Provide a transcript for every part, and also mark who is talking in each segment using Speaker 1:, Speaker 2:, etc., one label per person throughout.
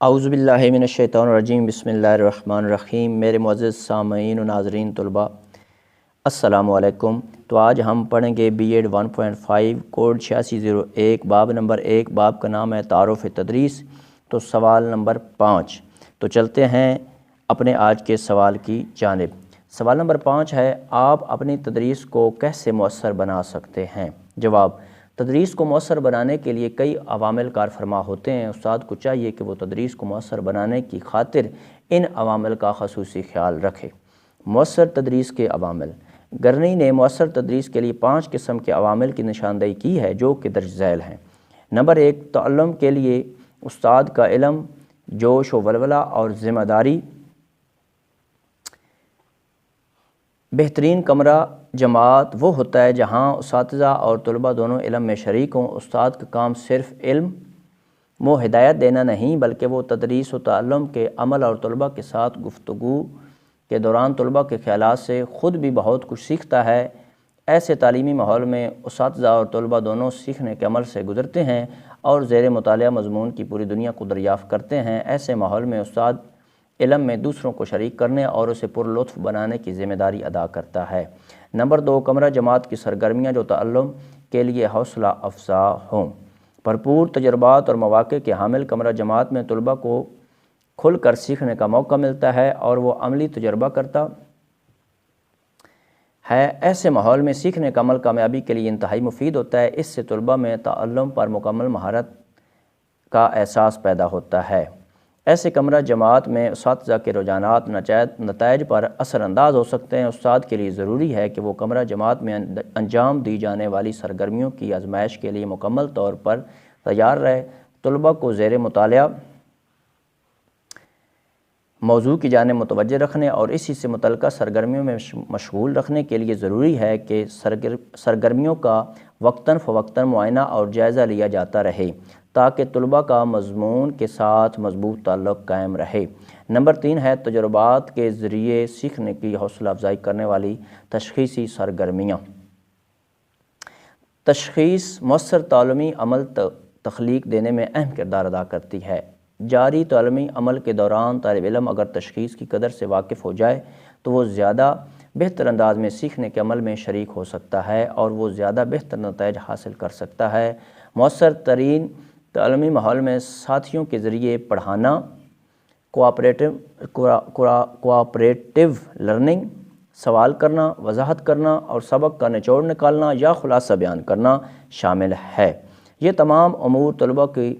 Speaker 1: اعوذ باللہ من الشیطان الرجیم، بسم اللہ الرحمن الرحیم۔ میرے معزز سامعین و ناظرین طلباء، السلام علیکم۔ تو آج ہم پڑھیں گے بی ایڈ 1.5 کوڈ 8601 باب نمبر 1۔ باب کا نام ہے تعارف تدریس۔ تو سوال نمبر 5۔ تو چلتے ہیں اپنے آج کے سوال کی جانب۔ سوال نمبر 5 ہے، آپ اپنی تدریس کو کیسے مؤثر بنا سکتے ہیں؟ جواب: تدریس کو مؤثر بنانے کے لیے کئی عوامل کار فرما ہوتے ہیں۔ استاد کو چاہیے کہ وہ تدریس کو مؤثر بنانے کی خاطر ان عوامل کا خصوصی خیال رکھے۔ مؤثر تدریس کے عوامل: گرنی نے مؤثر تدریس کے لیے 5 قسم کے عوامل کی نشاندہی کی ہے جو کہ درج ذیل ہیں۔ نمبر 1، تعلم کے لیے استاد کا علم، جوش و ولولہ اور ذمہ داری۔ بہترین کمرہ جماعت وہ ہوتا ہے جہاں اساتذہ اور طلباء دونوں علم میں شریک ہوں۔ استاد کا کام صرف علم و ہدایت دینا نہیں بلکہ وہ تدریس و تعلم کے عمل اور طلباء کے ساتھ گفتگو کے دوران طلباء کے خیالات سے خود بھی بہت کچھ سیکھتا ہے۔ ایسے تعلیمی ماحول میں اساتذہ اور طلباء دونوں سیکھنے کے عمل سے گزرتے ہیں اور زیر مطالعہ مضمون کی پوری دنیا کو دریافت کرتے ہیں۔ ایسے ماحول میں استاد علم میں دوسروں کو شریک کرنے اور اسے پرلطف بنانے کی ذمہ داری ادا کرتا ہے۔ نمبر 2، کمرہ جماعت کی سرگرمیاں جو تعلم کے لیے حوصلہ افزا ہوں۔ بھرپور تجربات اور مواقع کے حامل کمرہ جماعت میں طلباء کو کھل کر سیکھنے کا موقع ملتا ہے اور وہ عملی تجربہ کرتا ہے۔ ایسے ماحول میں سیکھنے کا عمل کامیابی کے لیے انتہائی مفید ہوتا ہے۔ اس سے طلباء میں تعلم پر مکمل مہارت کا احساس پیدا ہوتا ہے۔ ایسے کمرہ جماعت میں اساتذہ کے رجحانات نتائج پر اثر انداز ہو سکتے ہیں۔ استاد کے لیے ضروری ہے کہ وہ کمرہ جماعت میں انجام دی جانے والی سرگرمیوں کی آزمائش کے لیے مکمل طور پر تیار رہے۔ طلباء کو زیر مطالعہ موضوع کی جانب متوجہ رکھنے اور اسی سے متعلقہ سرگرمیوں میں مشغول رکھنے کے لیے ضروری ہے کہ سرگرمیوں کا وقتاً فوقتاً معائنہ اور جائزہ لیا جاتا رہے تاکہ طلباء کا مضمون کے ساتھ مضبوط تعلق قائم رہے۔ نمبر 3 ہے، تجربات کے ذریعے سیکھنے کی حوصلہ افزائی کرنے والی تشخیصی سرگرمیاں۔ تشخیص مؤثر تعلیمی عمل تخلیق دینے میں اہم کردار ادا کرتی ہے۔ جاری تعلیمی عمل کے دوران طالب علم اگر تشخیص کی قدر سے واقف ہو جائے تو وہ زیادہ بہتر انداز میں سیکھنے کے عمل میں شریک ہو سکتا ہے اور وہ زیادہ بہتر نتائج حاصل کر سکتا ہے۔ مؤثر ترین تعلیمی ماحول میں ساتھیوں کے ذریعے پڑھانا، کوآپریٹیو لرننگ، سوال کرنا، وضاحت کرنا اور سبق کا نچوڑ نکالنا یا خلاصہ بیان کرنا شامل ہے۔ یہ تمام امور طلباء کی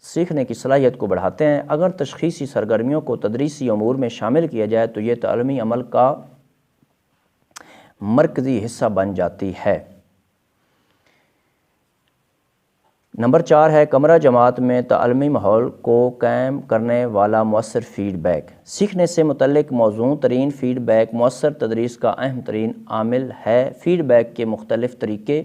Speaker 1: سیکھنے کی صلاحیت کو بڑھاتے ہیں۔ اگر تشخیصی سرگرمیوں کو تدریسی امور میں شامل کیا جائے تو یہ تعلیمی عمل کا مرکزی حصہ بن جاتی ہے۔ نمبر 4 ہے، کمرہ جماعت میں تعلیمی ماحول کو قائم کرنے والا مؤثر فیڈ بیک۔ سیکھنے سے متعلق موزوں ترین فیڈ بیک مؤثر تدریس کا اہم ترین عامل ہے۔ فیڈ بیک کے مختلف طریقے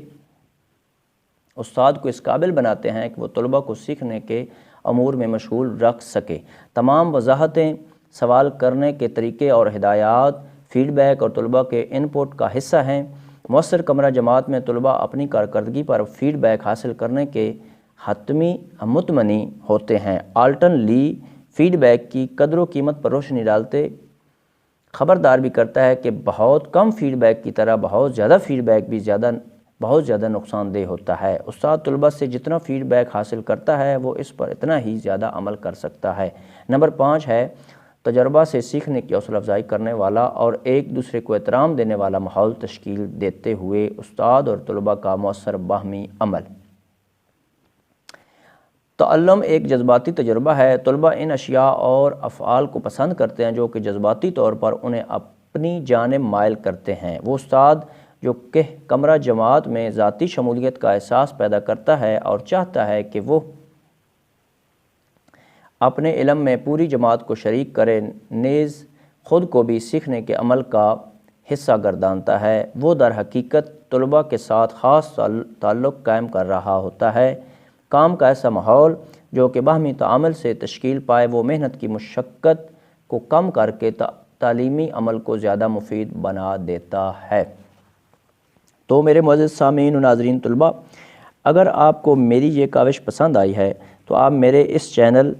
Speaker 1: استاد کو اس قابل بناتے ہیں کہ وہ طلباء کو سیکھنے کے امور میں مشغول رکھ سکے۔ تمام وضاحتیں، سوال کرنے کے طریقے اور ہدایات فیڈ بیک اور طلباء کے ان پٹ کا حصہ ہیں۔ مؤثر کمرہ جماعت میں طلباء اپنی کارکردگی پر فیڈ بیک حاصل کرنے کے حتمی مطمئن ہوتے ہیں۔ آلٹن لی فیڈ بیک کی قدر و قیمت پر روشنی ڈالتے خبردار بھی کرتا ہے کہ بہت کم فیڈ بیک کی طرح بہت زیادہ فیڈ بیک بھی بہت زیادہ نقصان دہ ہوتا ہے۔ استاد طلباء سے جتنا فیڈ بیک حاصل کرتا ہے وہ اس پر اتنا ہی زیادہ عمل کر سکتا ہے۔ نمبر 5 ہے، تجربہ سے سیکھنے کی حوصلہ افزائی کرنے والا اور ایک دوسرے کو احترام دینے والا ماحول تشکیل دیتے ہوئے استاد اور طلباء کا مؤثر باہمی عمل۔ تعلم ایک جذباتی تجربہ ہے۔ طلباء ان اشیاء اور افعال کو پسند کرتے ہیں جو کہ جذباتی طور پر انہیں اپنی جانب مائل کرتے ہیں۔ وہ استاد جو کہ کمرہ جماعت میں ذاتی شمولیت کا احساس پیدا کرتا ہے اور چاہتا ہے کہ وہ اپنے علم میں پوری جماعت کو شریک کرے، نیز خود کو بھی سیکھنے کے عمل کا حصہ گردانتا ہے، وہ در حقیقت طلباء کے ساتھ خاص تعلق قائم کر رہا ہوتا ہے۔ کام کا ایسا ماحول جو کہ باہمی تعامل سے تشکیل پائے وہ محنت کی مشقت کو کم کر کے تعلیمی عمل کو زیادہ مفید بنا دیتا ہے۔ تو میرے معزز سامعین و ناظرین طلباء، اگر آپ کو میری یہ کاوش پسند آئی ہے تو آپ میرے اس چینل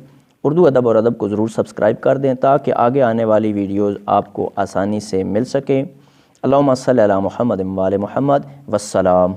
Speaker 1: اردو ادب اور ادب کو ضرور سبسکرائب کر دیں تاکہ آگے آنے والی ویڈیوز آپ کو آسانی سے مل سکیں۔ اللہم صلی علی محمد و آل محمد، والسلام۔